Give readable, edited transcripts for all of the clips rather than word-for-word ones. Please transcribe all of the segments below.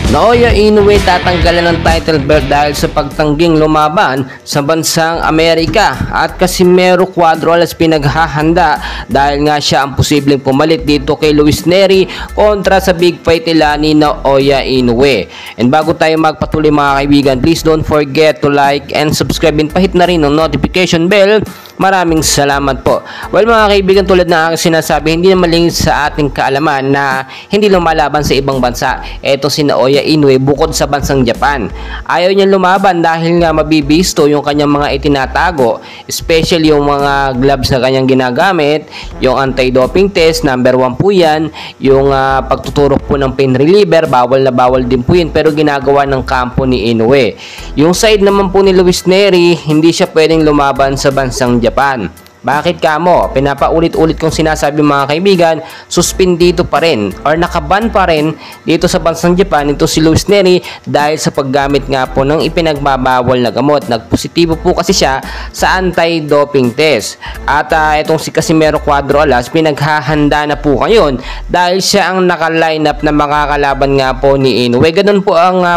Naoya Inoue tatanggalan ng title belt dahil sa pagtangging lumaban sa bansang Amerika, at Casimero Cuadro-Alas pinaghahanda dahil nga siya ang posibleng pumalit dito kay Luis Nery kontra sa big fight nila ni Naoya Inoue. And bago tayo magpatuloy mga kaibigan, please don't forget to like and subscribe and pahit na rin ang notification bell. Maraming salamat po. Well mga kaibigan, tulad na aking sinasabi, hindi naman lingid sa ating kaalaman na hindi lumalaban sa ibang bansa. Ito si Naoya Inoue bukod sa bansang Japan. Ayaw niya lumaban dahil nga mabibisto yung kanyang mga itinatago, especially yung mga gloves na kanyang ginagamit, yung anti-doping test, number 1 po yan, yung pagtuturok po ng pain reliever, bawal na bawal din po yun, pero ginagawa ng kampo ni Inoue. Yung side naman po ni Luis Nery, hindi siya pwedeng lumaban sa bansang Japan. Bakit kamo? Pinapaulit-ulit kong sinasabi mga kaibigan, suspindido pa rin or nakaban pa rin dito sa bansang Japan ito si Luis Nery dahil sa paggamit nga po ng ipinagbabawal na gamot. Nagpositibo po kasi siya sa anti-doping test. At itong si Casimero Cuadro-Alas pinaghahanda na po ngayon dahil siya ang naka-line up na makakalaban nga po ni Inoue. Ganun po ang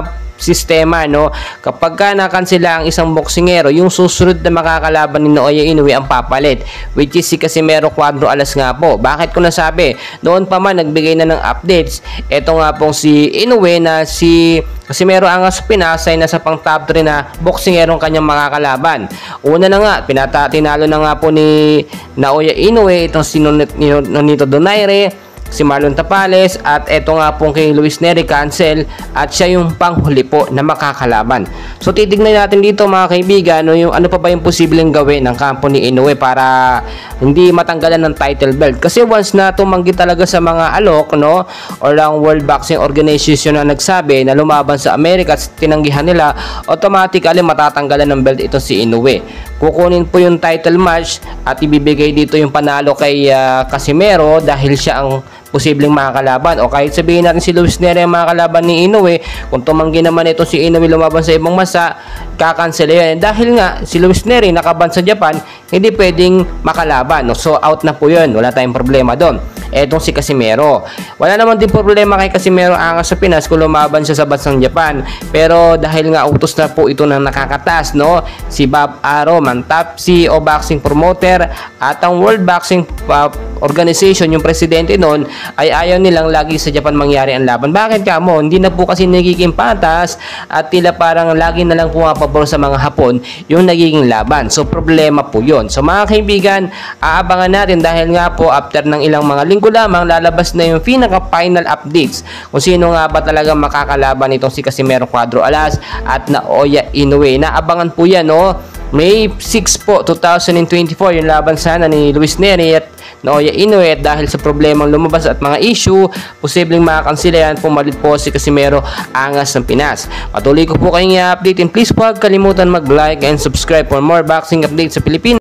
sistema, no? Kapag ka nakansela ang isang boksingero, yung susunod na makakalaban ni Naoya Inoue ang papalit, which is si Casimero Cuadro-Alas nga po. Bakit ko nasabi? Noon pa man nagbigay na ng updates. Ito nga pong si Inoue na si Casimero Angas pinasay na sa pang top 3 na boksingerong kanyang makakalaban. Una na nga, tinalo na nga po ni Naoya Inoue itong si Nonito Donaire, si Marlon Tapales, at eto nga pong kay Luis Nery cancel, at siya yung panghuli po na makakalaban. So titignan natin dito mga kaibigan, no, yung ano pa ba yung posibleng gawin ng kampo ni Inoue para hindi matanggalan ng title belt. Kasi once na tumanggi talaga sa mga alok, no, or ang World Boxing Organization na nagsabi na lumaban sa Amerika at tinanggihan nila, automatically matatanggalan ng belt ito si Inoue. Kukunin po yung title match at ibibigay dito yung panalo kay Casimero dahil siya ang posibleng makakalaban, o kahit sabihin natin si Luis Nery ang makakalaban ni Inoue, kung tumanggi naman ito si Inoue lumaban sa ibang bansa, kakansel yan. Dahil nga si Luis Nery nakaban sa Japan, hindi pwedeng makalaban, no? So out na po yun, wala tayong problema doon. Etong si Casimero, wala naman din problema kay Casimero Angas sa Pinas kung lumaban siya sa bansang Japan, pero dahil nga utos na po ito ng nakakatas, no, si Bob Arum, ang top CEO boxing promoter, at ang World Boxing Organization, yung presidente noon, ay ayaw nilang lagi sa Japan mangyari ang laban. Bakit kamo? Hindi na po kasi nagiging patas at tila parang lagi na lang pumapabor sa mga Hapon yung nagiging laban. So problema po yun. So mga kaibigan, aabangan natin dahil nga po after ng ilang mga linggo lamang lalabas na yung pinaka-final updates kung sino nga ba talaga makakalaban itong si Casimero Cuadro-Alas at Naoya Inoue. Naabangan po yan, no? May 6 po, 2024 yung laban sana ni Luis Nery at Naoya Inoue, at dahil sa problemang lumabas at mga issue, posibleng makakansela yan, pumalit po si Casimero Angas ng Pinas. Patuloy ko po kayong i-update, and please huwag kalimutan mag-like and subscribe for more boxing updates sa Pilipinas.